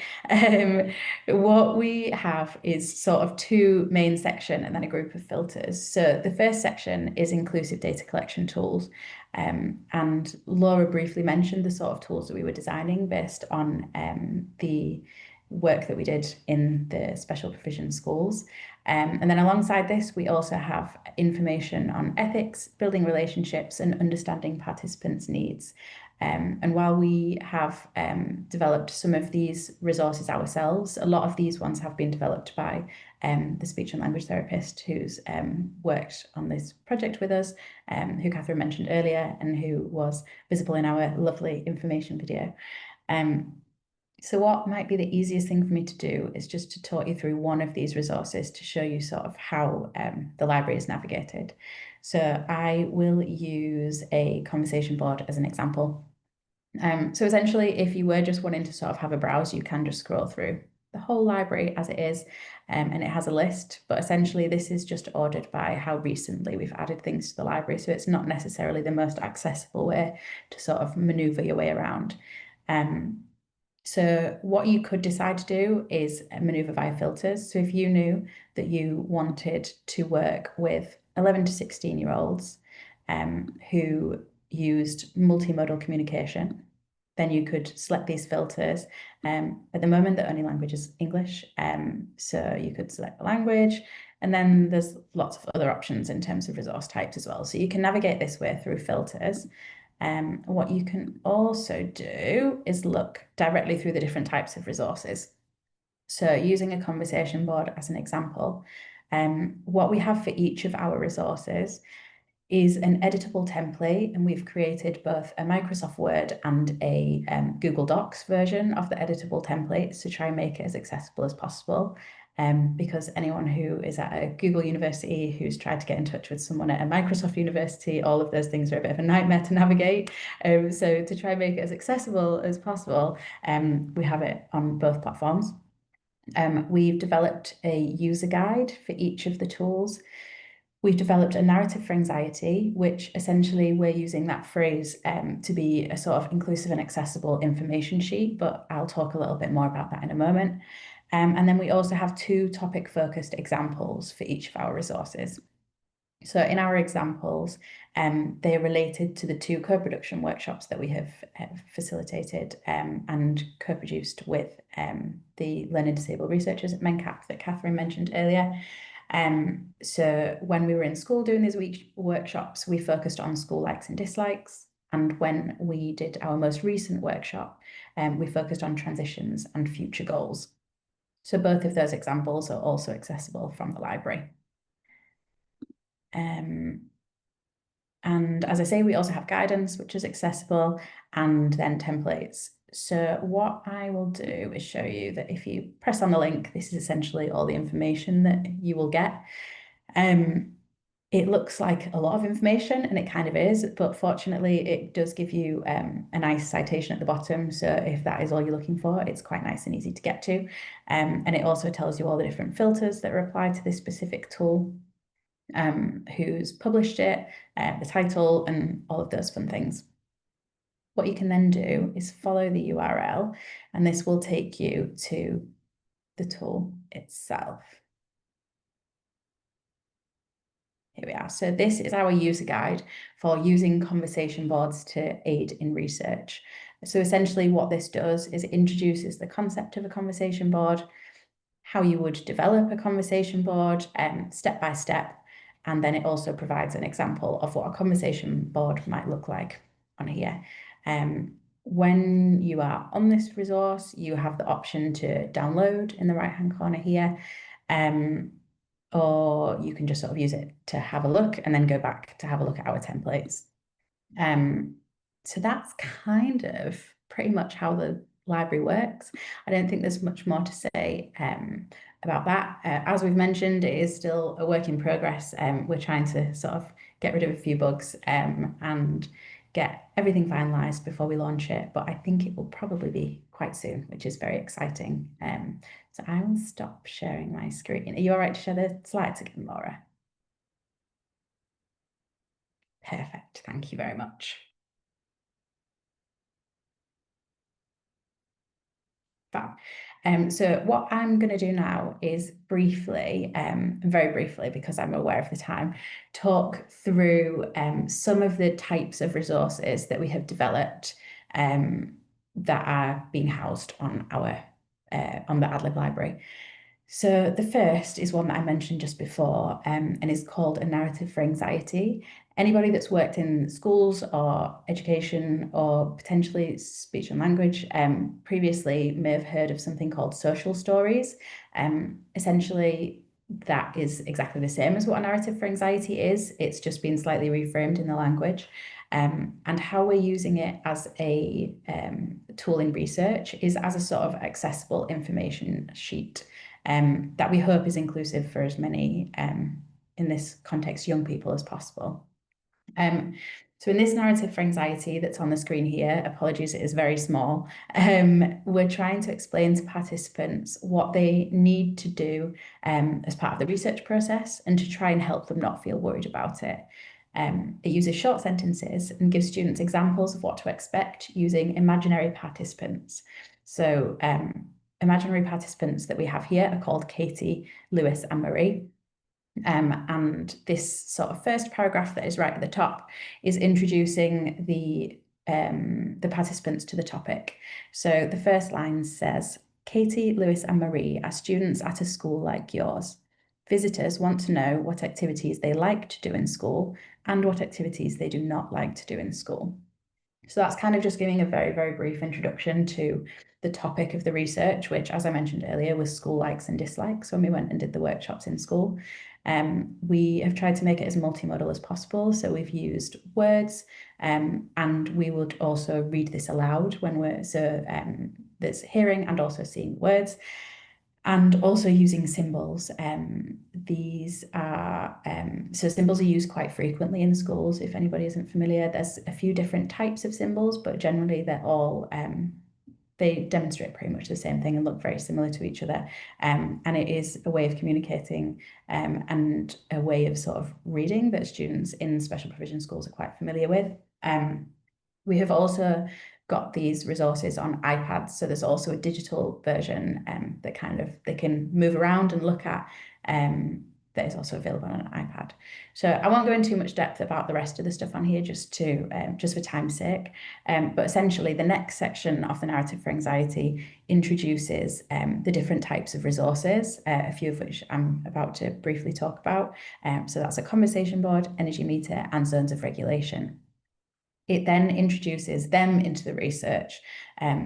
what we have is sort of two main sections and then a group of filters. So the first section is inclusive data collection tools. And Laura briefly mentioned the sort of tools that we were designing based on the work that we did in the special provision schools. And then alongside this, we also have information on ethics, building relationships, and understanding participants' needs. And while we have developed some of these resources ourselves, a lot of these ones have been developed by the speech and language therapist who's worked on this project with us, who Kathryn mentioned earlier, and who was visible in our lovely information video. So what might be the easiest thing for me to do is just to talk you through one of these resources to show you sort of how the library is navigated. So I will use a conversation board as an example. So essentially, if you were just wanting to sort of have a browse, you can just scroll through the whole library as it is, and it has a list, but essentially this is just ordered by how recently we've added things to the library, so it's not necessarily the most accessible way to sort of maneuver your way around. So what you could decide to do is maneuver via filters. So if you knew that you wanted to work with 11 to 16-year-olds who used multimodal communication, then you could select these filters. At the moment, the only language is English, so you could select the language, and then there's lots of other options in terms of resource types as well. So you can navigate this way through filters. What you can also do is look directly through the different types of resources. So using a conversation board as an example, what we have for each of our resources is an editable template, and we've created both a Microsoft Word and a Google Docs version of the editable templates to try and make it as accessible as possible. Because anyone who is at a Google University who's tried to get in touch with someone at a Microsoft University, all of those things are a bit of a nightmare to navigate. So to try and make it as accessible as possible, we have it on both platforms. We've developed a user guide for each of the tools. We've developed a narrative for anxiety, which essentially we're using that phrase to be a sort of inclusive and accessible information sheet, but I'll talk a little bit more about that in a moment. And then we also have 2 topic-focused examples for each of our resources. So in our examples, they're related to the 2 co-production workshops that we have facilitated and co-produced with the learning disabled researchers at MENCAP that Kathryn mentioned earlier. So when we were in school doing these workshops, we focused on school likes and dislikes. And when we did our most recent workshop, we focused on transitions and future goals. So both of those examples are also accessible from the library. And as I say, we also have guidance, which is accessible, and then templates. So what I will do is show you that if you press on the link, this is essentially all the information that you will get. It looks like a lot of information, and it kind of is, but fortunately it does give you a nice citation at the bottom. So if that is all you're looking for, it's quite nice and easy to get to. And it also tells you all the different filters that are applied to this specific tool, who's published it, the title, and all of those fun things. What you can then do is follow the URL, and this will take you to the tool itself. Here we are. So this is our user guide for using conversation boards to aid in research. So essentially what this does is it introduces the concept of a conversation board, how you would develop a conversation board, step by step, and then it also provides an example of what a conversation board might look like on here. When you are on this resource, you have the option to download in the right-hand corner here, or you can just sort of use it to have a look and then go back to have a look at our templates. So that's kind of pretty much how the library works. I don't think there's much more to say about that. As we've mentioned, it is still a work in progress. We're trying to sort of get rid of a few bugs and get everything finalised before we launch it, but I think it will probably be quite soon, which is very exciting. So I will stop sharing my screen. Are you all right to share the slides again, Laura? Perfect, thank you very much. Fab. So what I'm going to do now is briefly, very briefly, because I'm aware of the time, talk through some of the types of resources that we have developed that are being housed on our on the AdLib library. So the first is one that I mentioned just before, and is called a narrative for anxiety. Anybody that's worked in schools or education or potentially speech and language previously may have heard of something called social stories. Essentially, that is exactly the same as what a narrative for anxiety is. It's just been slightly reframed in the language. And how we're using it as a tool in research is as a sort of accessible information sheet that we hope is inclusive for as many, in this context, young people as possible. So in this narrative for anxiety that's on the screen here, apologies, it is very small, we're trying to explain to participants what they need to do as part of the research process and to try and help them not feel worried about it. It uses short sentences and gives students examples of what to expect using imaginary participants. So imaginary participants that we have here are called Katie, Lewis and Marie. And this sort of first paragraph that is right at the top is introducing the participants to the topic. So the first line says, Katie, Lewis and Marie are students at a school like yours. Visitors want to know what activities they like to do in school and what activities they do not like to do in school. So that's kind of just giving a very, very brief introduction to the topic of the research, which, as I mentioned earlier, was school likes and dislikes when we went and did the workshops in school. We have tried to make it as multimodal as possible. So we've used words and we would also read this aloud when we're, so there's hearing and also seeing words. And also using symbols. These are, so symbols are used quite frequently in schools. If anybody isn't familiar, there's a few different types of symbols, but generally they're all, they demonstrate pretty much the same thing and look very similar to each other. And it is a way of communicating and a way of sort of reading that students in special provision schools are quite familiar with. We have also got these resources on iPads, so there's also a digital version that kind of they can move around and look at that is also available on an iPad. So I won't go into too much depth about the rest of the stuff on here just for time's sake, but essentially the next section of the narrative for anxiety introduces the different types of resources, a few of which I'm about to briefly talk about. So that's a conversation board, energy meter and zones of regulation. It then introduces them into the research,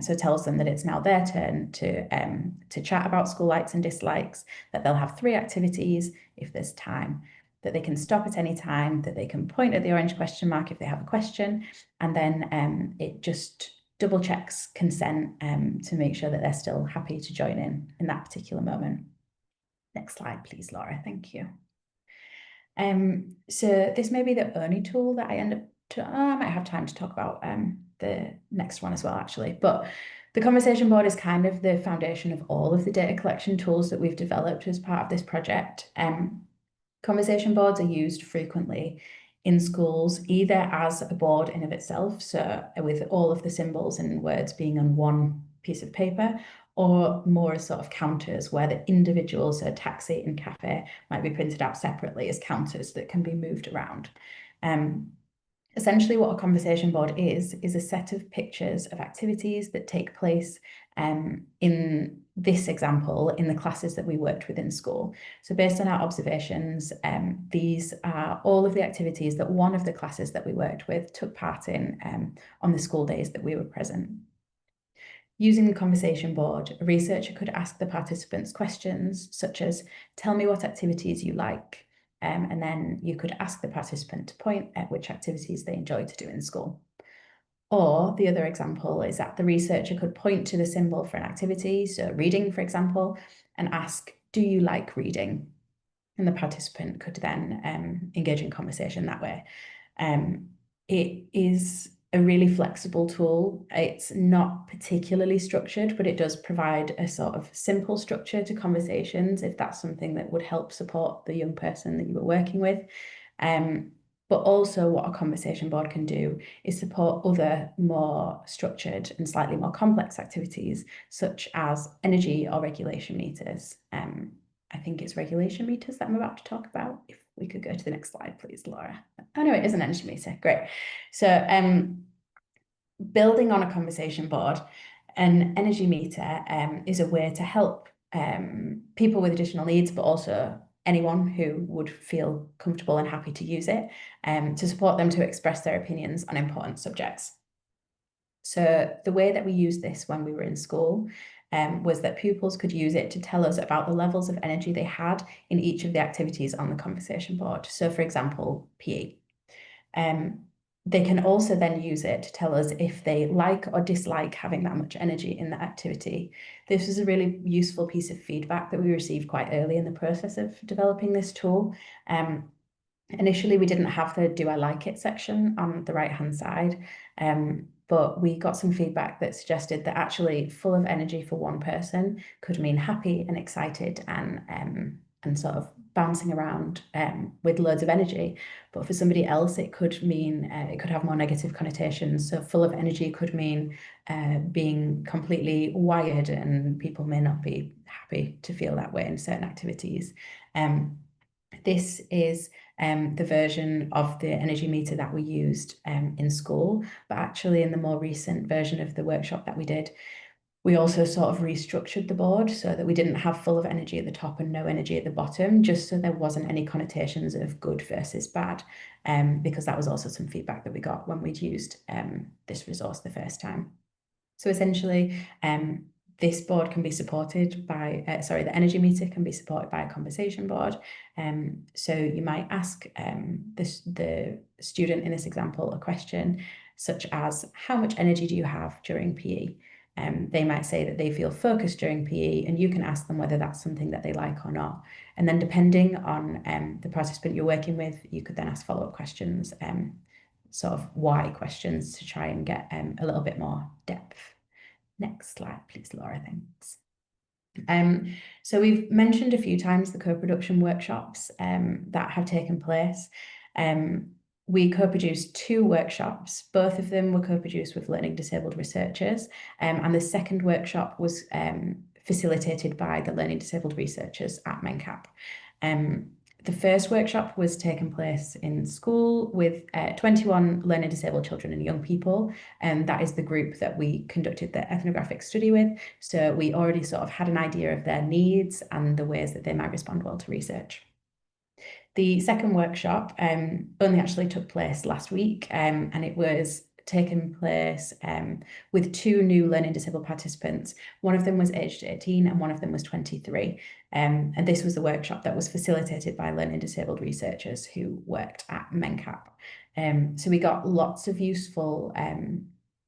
so tells them that it's now their turn to chat about school likes and dislikes, that they'll have 3 activities if there's time, that they can stop at any time, that they can point at the orange question mark if they have a question, and then it just double checks consent to make sure that they're still happy to join in that particular moment. Next slide, please, Laura. Thank you. So this may be the only tool that I end up I might have time to talk about the next one as well, actually. But the conversation board is kind of the foundation of all of the data collection tools that we've developed as part of this project. Conversation boards are used frequently in schools, either as a board in of itself, so with all of the symbols and words being on one piece of paper, or more as sort of counters where the individuals, so taxi and cafe, might be printed out separately as counters that can be moved around. Essentially what a conversation board is a set of pictures of activities that take place in this example in the classes that we worked with in school. So based on our observations, these are all of the activities that one of the classes that we worked with took part in on the school days that we were present. Using the conversation board, a researcher could ask the participants questions such as, tell me what activities you like. And then you could ask the participant to point at which activities they enjoy to do in school. Or the other example is that the researcher could point to the symbol for an activity, so reading, for example, and ask, do you like reading? And the participant could then engage in conversation that way. It is a really flexible tool. It's not particularly structured, but it does provide a sort of simple structure to conversations if that's something that would help support the young person that you were working with. But also what a conversation board can do is support other more structured and slightly more complex activities, such as energy or regulation meters. I think it's regulation meters that I'm about to talk about. If we could go to the next slide, please, Laura. Oh no, it is an energy meter. Great. So building on a conversation board, an energy meter is a way to help people with additional needs, but also anyone who would feel comfortable and happy to use it to support them to express their opinions on important subjects. So the way that we used this when we were in school was that pupils could use it to tell us about the levels of energy they had in each of the activities on the conversation board. So for example, PE. They can also then use it to tell us if they like or dislike having that much energy in that activity. This is a really useful piece of feedback that we received quite early in the process of developing this tool. Initially, we didn't have the "Do I like it" section on the right-hand side, but we got some feedback that suggested that actually full of energy for one person could mean happy and excited and sort of bouncing around with loads of energy. But for somebody else, it could mean it could have more negative connotations. So full of energy could mean being completely wired, and people may not be happy to feel that way in certain activities. This is the version of the energy meter that we used in school, but actually in the more recent version of the workshop that we did, we also sort of restructured the board so that we didn't have full of energy at the top and no energy at the bottom, just so there wasn't any connotations of good versus bad, because that was also some feedback that we got when we'd used this resource the first time. So essentially, this board can be supported by, the energy meter can be supported by a conversation board. So you might ask the student in this example a question such as, how much energy do you have during PE? They might say that they feel focused during PE, and you can ask them whether that's something that they like or not. And then depending on the participant you're working with, you could then ask follow-up questions, sort of why questions, to try and get a little bit more depth. Next slide, please, Laura, thanks. So we've mentioned a few times the co-production workshops that have taken place. We co-produced 2 workshops. Both of them were co-produced with learning disabled researchers, and the second workshop was facilitated by the learning disabled researchers at MenCap. The first workshop was taking place in school with 21 learning disabled children and young people, and that is the group that we conducted the ethnographic study with. So we already sort of had an idea of their needs and the ways that they might respond well to research. The second workshop only actually took place last week, and it was taken place with 2 new learning disabled participants. One of them was aged 18 and one of them was 23. And this was the workshop that was facilitated by learning disabled researchers who worked at MenCap. So we got lots of useful,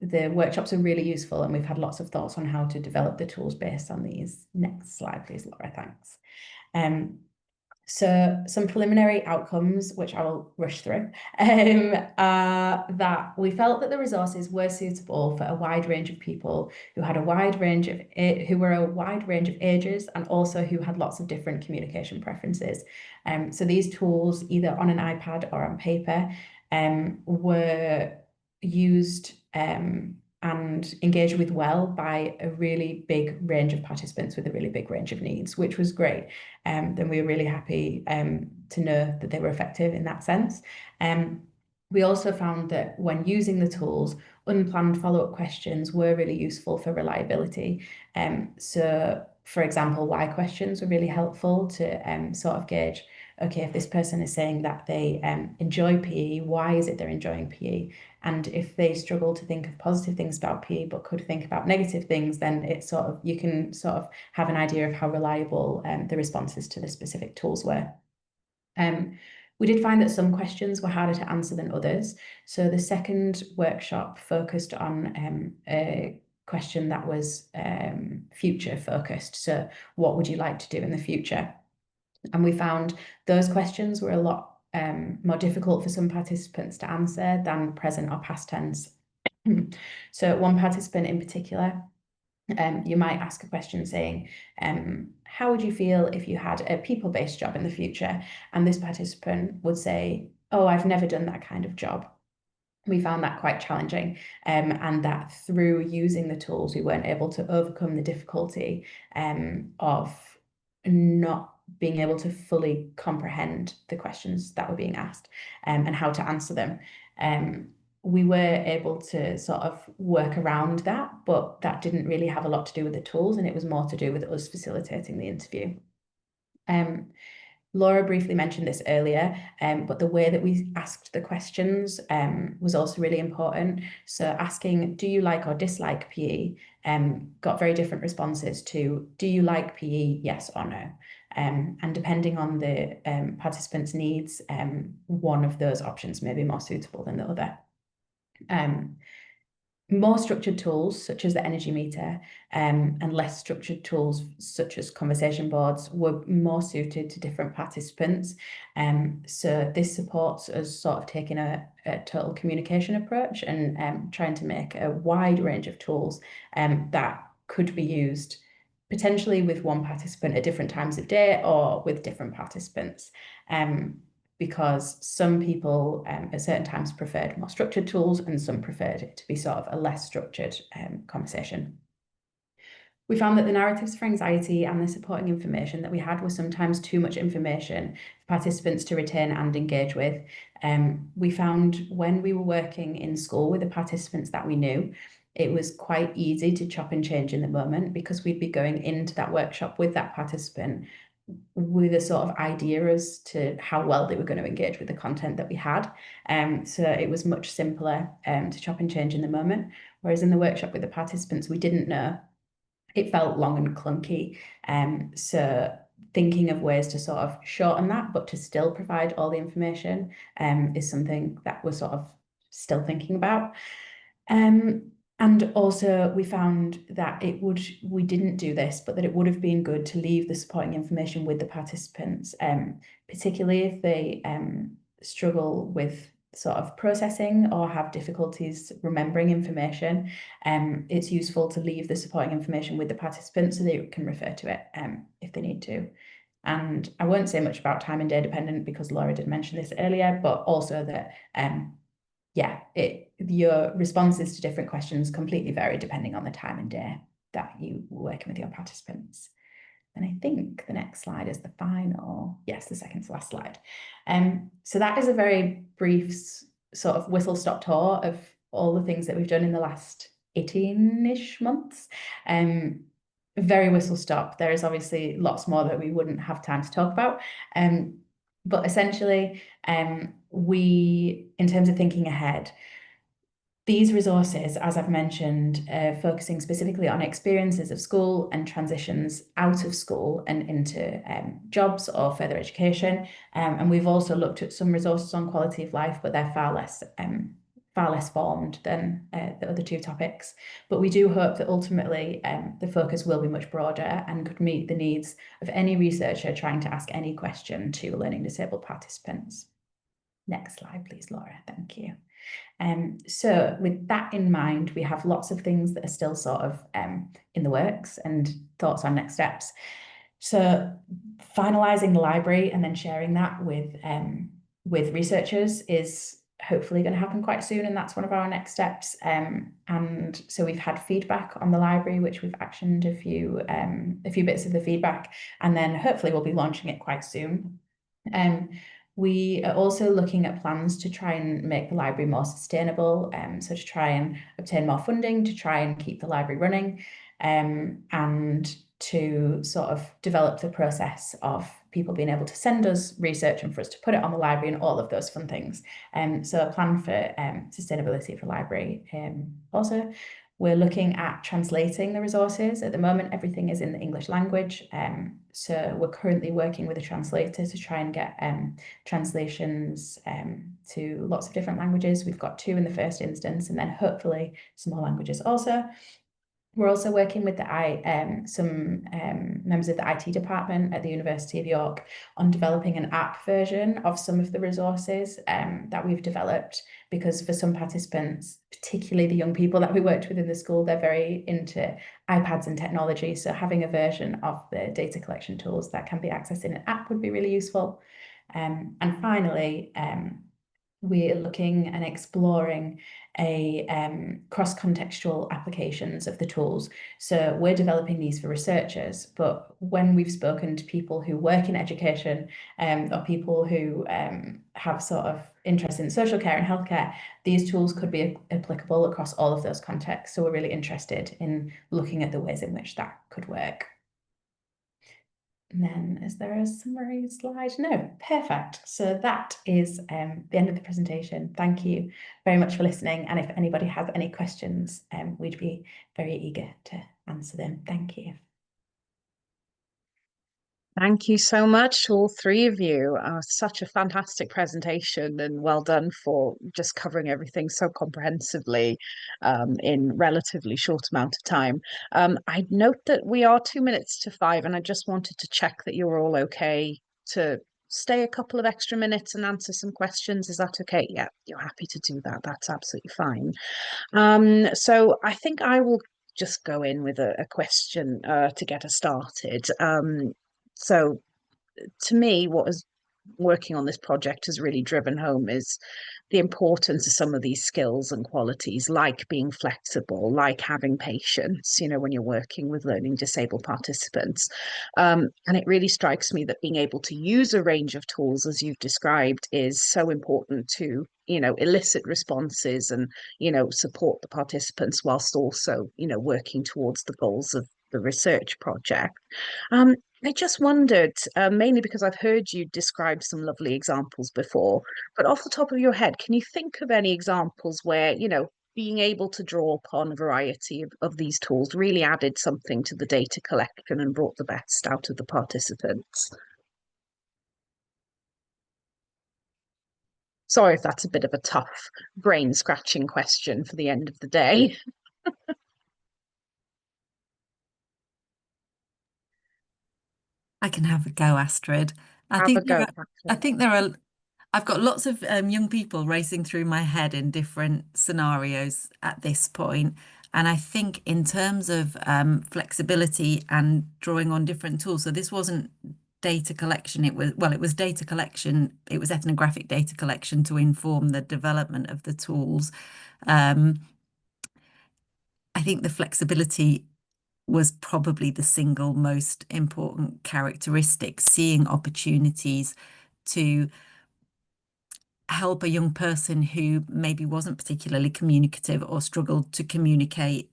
the workshops are really useful, and we've had lots of thoughts on how to develop the tools based on these. Next slide, please, Laura, thanks. So some preliminary outcomes, which I will rush through, are that we felt that the resources were suitable for a wide range of people who had a wide range of ages, and also who had lots of different communication preferences. So these tools, either on an iPad or on paper, were used and engaged with well by a really big range of participants with a really big range of needs, which was great. Then we were really happy to know that they were effective in that sense. We also found that when using the tools, unplanned follow-up questions were really useful for reliability. So, for example, why questions were really helpful to sort of gauge, okay, if this person is saying that they enjoy PE, why is it they're enjoying PE? And if they struggle to think of positive things about PE but could think about negative things, then it's sort of, you can sort of have an idea of how reliable the responses to the specific tools were. We did find that some questions were harder to answer than others. So the second workshop focused on a question that was future focused. So what would you like to do in the future? And we found those questions were a lot more difficult for some participants to answer than present or past tense. So one participant in particular, you might ask a question saying, how would you feel if you had a people-based job in the future? And this participant would say, oh, I've never done that kind of job. We found that quite challenging, and that through using the tools, we weren't able to overcome the difficulty of not being able to fully comprehend the questions that were being asked and how to answer them. We were able to sort of work around that, but that didn't really have a lot to do with the tools, and it was more to do with us facilitating the interview. Laura briefly mentioned this earlier, but the way that we asked the questions was also really important. So asking, do you like or dislike PE, got very different responses to, do you like PE, yes or no? And depending on the participants' needs, one of those options may be more suitable than the other. more structured tools such as the energy meter and less structured tools such as conversation boards were more suited to different participants. So this supports us sort of taking a total communication approach and trying to make a wide range of tools that could be used potentially with one participant at different times of day or with different participants. Because some people at certain times preferred more structured tools and some preferred it to be sort of a less structured conversation. We found that the narratives for anxiety and the supporting information that we had was sometimes too much information for participants to retain and engage with. We found when we were working in school with the participants that we knew, it was quite easy to chop and change in the moment because we'd be going into that workshop with that participant with a sort of idea as to how well they were going to engage with the content that we had. So it was much simpler to chop and change in the moment. Whereas in the workshop with the participants, we didn't know. It felt long and clunky. So thinking of ways to sort of shorten that, but to still provide all the information is something that we're sort of still thinking about. And also we found that we didn't do this, but that it would have been good to leave the supporting information with the participants, particularly if they struggle with sort of processing or have difficulties remembering information. It's useful to leave the supporting information with the participants so they can refer to it if they need to. And I won't say much about time and day dependent because Laura did mention this earlier, but also that your responses to different questions completely vary depending on the time and day that you were working with your participants. And I think the next slide is the final, yes, the second to last slide. So that is a very brief sort of whistle-stop tour of all the things that we've done in the last 18-ish months. Very whistle-stop. There is obviously lots more that we wouldn't have time to talk about. But essentially, we, in terms of thinking ahead, these resources, as I've mentioned, focusing specifically on experiences of school and transitions out of school and into jobs or further education. And we've also looked at some resources on quality of life, but they're far less formed than the other two topics. But we do hope that ultimately the focus will be much broader and could meet the needs of any researcher trying to ask any question to learning disabled participants. Next slide, please, Laura. Thank you. So with that in mind, we have lots of things that are still sort of in the works and thoughts on next steps. So finalising the library and then sharing that with researchers is hopefully going to happen quite soon, and that's one of our next steps. And so we've had feedback on the library, which we've actioned a few bits of the feedback, and then hopefully we'll be launching it quite soon. We are also looking at plans to try and make the library more sustainable, so to try and obtain more funding to try and keep the library running, and to sort of develop the process of people being able to send us research and for us to put it on the library and all of those fun things. So a plan for sustainability for library. Also, we're looking at translating the resources. At the moment, everything is in the English language. So we're currently working with a translator to try and get translations to lots of different languages. We've got 2 in the first instance, and then hopefully some more languages also. We're also working with some members of the IT department at the University of York on developing an app version of some of the resources that we've developed, because for some participants, particularly the young people that we worked with in the school, they're very into iPads and technology. So having a version of the data collection tools that can be accessed in an app would be really useful. And finally, we're looking and exploring cross-contextual applications of the tools. So we're developing these for researchers, but when we've spoken to people who work in education or people who have sort of interest in social care and healthcare, these tools could be applicable across all of those contexts. So we're really interested in looking at the ways in which that could work. And then is there a summary slide? No, perfect. So that is the end of the presentation. Thank you very much for listening. And if anybody has any questions, we'd be very eager to answer them. Thank you. Thank you so much, all three of you. Such a fantastic presentation, and well done for just covering everything so comprehensively in relatively short amount of time. I note that we are 2 minutes to 5, and I just wanted to check that you're all okay to stay a couple of extra minutes and answer some questions. Is that okay? Yeah, you're happy to do that. That's absolutely fine. So I think I will just go in with a question to get us started. So to me, what is working on this project has really driven home is the importance of some of these skills and qualities, like being flexible, like having patience, when you're working with learning disabled participants. And it really strikes me that being able to use a range of tools, as you've described, is so important to, elicit responses and, support the participants whilst also, working towards the goals of the research project. Um, I just wondered, mainly because I've heard you describe some lovely examples before, but off the top of your head, can you think of any examples where, being able to draw upon a variety of these tools really added something to the data collection and brought the best out of the participants? Sorry if that's a bit of a tough brain scratching question for the end of the day. I can have a go, Astrid. I Have a think go, I Kathryn. think there are. I've got lots of young people racing through my head in different scenarios at this point. And I think in terms of flexibility and drawing on different tools, so this wasn't data collection, it was data collection, it was ethnographic data collection to inform the development of the tools. I think the flexibility was probably the single most important characteristic, seeing opportunities to help a young person who maybe wasn't particularly communicative or struggled to communicate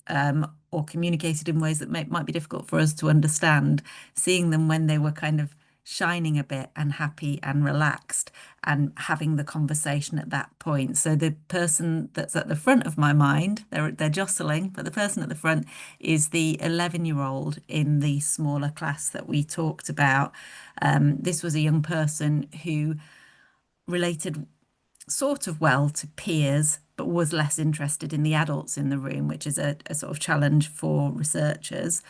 or communicated in ways that might be difficult for us to understand, seeing them when they were kind of shining a bit and happy and relaxed and having the conversation at that point. So the person that's at the front of my mind, they're jostling, but the person at the front is the 11-year-old in the smaller class that we talked about. This was a young person who related sort of well to peers, but was less interested in the adults in the room, which is a sort of challenge for researchers,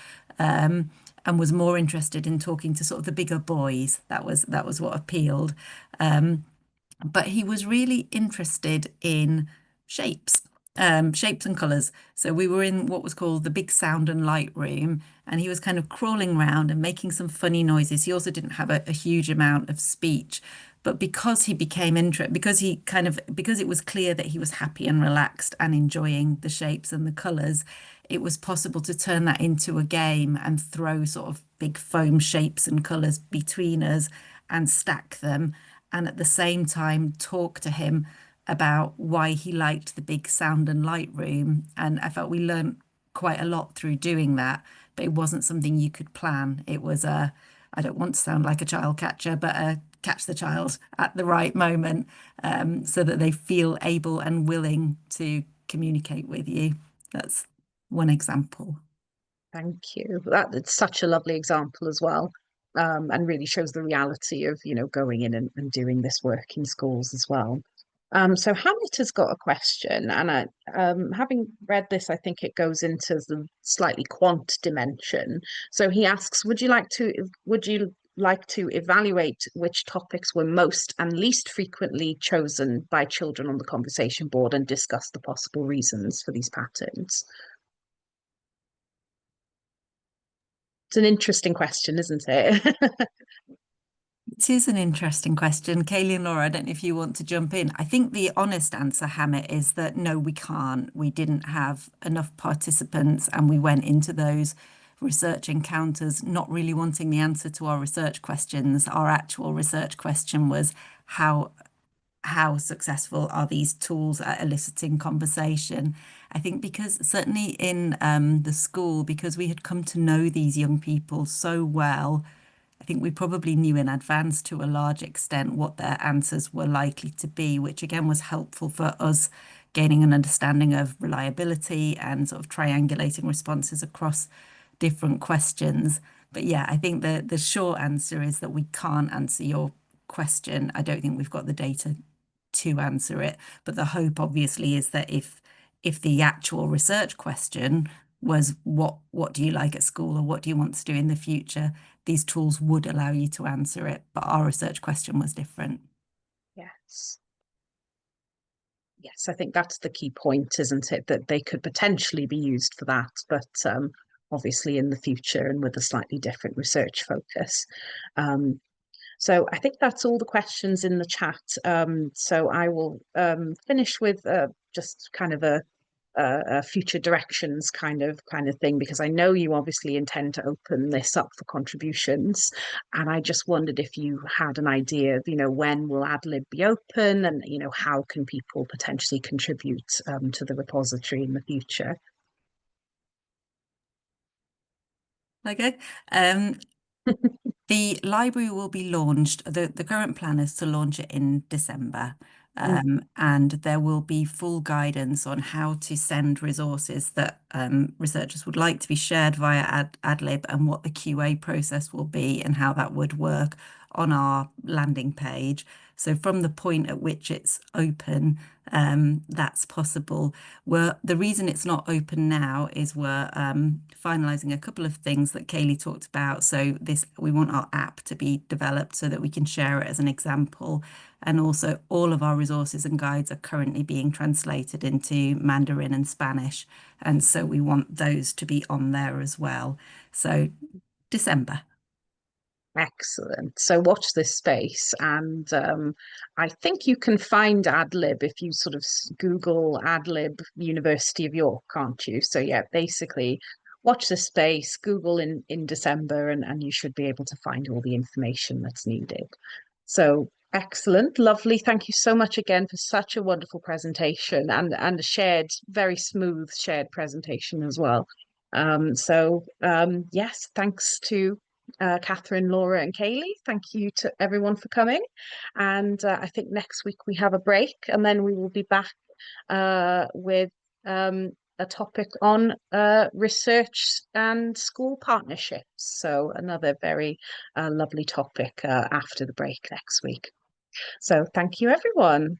and was more interested in talking to sort of the bigger boys. That was what appealed. But he was really interested in shapes. Shapes and colours. So we were in what was called the big sound and light room, and he was kind of crawling around and making some funny noises. He also didn't have a huge amount of speech, but because he became interested, because it was clear that he was happy and relaxed and enjoying the shapes and the colours, it was possible to turn that into a game and throw sort of big foam shapes and colours between us and stack them, and at the same time talk to him about why he liked the big sound and light room. And I felt we learned quite a lot through doing that, but it wasn't something you could plan. It was I don't want to sound like a child catcher, but catch the child at the right moment, so that they feel able and willing to communicate with you. That's one example. Thank you. That's such a lovely example as well, and really shows the reality of, going in and doing this work in schools as well. So Hamlet has got a question, and having read this, I think it goes into the slightly quant dimension. So he asks, would you like to evaluate which topics were most and least frequently chosen by children on the conversation board and discuss the possible reasons for these patterns? It's an interesting question, isn't it? It is an interesting question. Kayleigh and Laura, I don't know if you want to jump in. I think the honest answer, Hamlet, is that no, we can't. We didn't have enough participants, and we went into those research encounters not really wanting the answer to our research questions. Our actual research question was how successful are these tools at eliciting conversation? I think because certainly in the school, because we had come to know these young people so well, I think we probably knew in advance to a large extent what their answers were likely to be, which again was helpful for us gaining an understanding of reliability and sort of triangulating responses across different questions. But yeah, I think the short answer is that we can't answer your question. I don't think we've got the data to answer it. But the hope obviously is that if the actual research question was what do you like at school, or what do you want to do in the future, these tools would allow you to answer it. But our research question was different. Yes. Yes, I think that's the key point, isn't it? That they could potentially be used for that, but obviously in the future and with a slightly different research focus. So I think that's all the questions in the chat. So I will finish with just kind of a future directions kind of thing, because I know you obviously intend to open this up for contributions, and I just wondered if you had an idea of, when will AdLib be open, and how can people potentially contribute to the repository in the future. Okay. The library will be launched. The current plan is to launch it in December. And there will be full guidance on how to send resources that researchers would like to be shared via AdLib, and what the QA process will be and how that would work on our landing page. So from the point at which it's open, that's possible. The reason it's not open now is we're finalising a couple of things that Kayleigh talked about. So we want our app to be developed so that we can share it as an example. And also all of our resources and guides are currently being translated into Mandarin and Spanish. And so we want those to be on there as well. So December. Excellent. So watch this space, and I think you can find AdLib if you sort of Google AdLib University of York, can't you? So yeah, basically watch this space, Google in December, and you should be able to find all the information that's needed. So excellent, lovely. Thank you so much again for such a wonderful presentation, and a very smooth shared presentation as well. Yes, thanks to Kathryn, Laura and Kayleigh. Thank you to everyone for coming. And I think next week we have a break, and then we will be back with a topic on research and school partnerships. So another very lovely topic after the break next week. So thank you, everyone.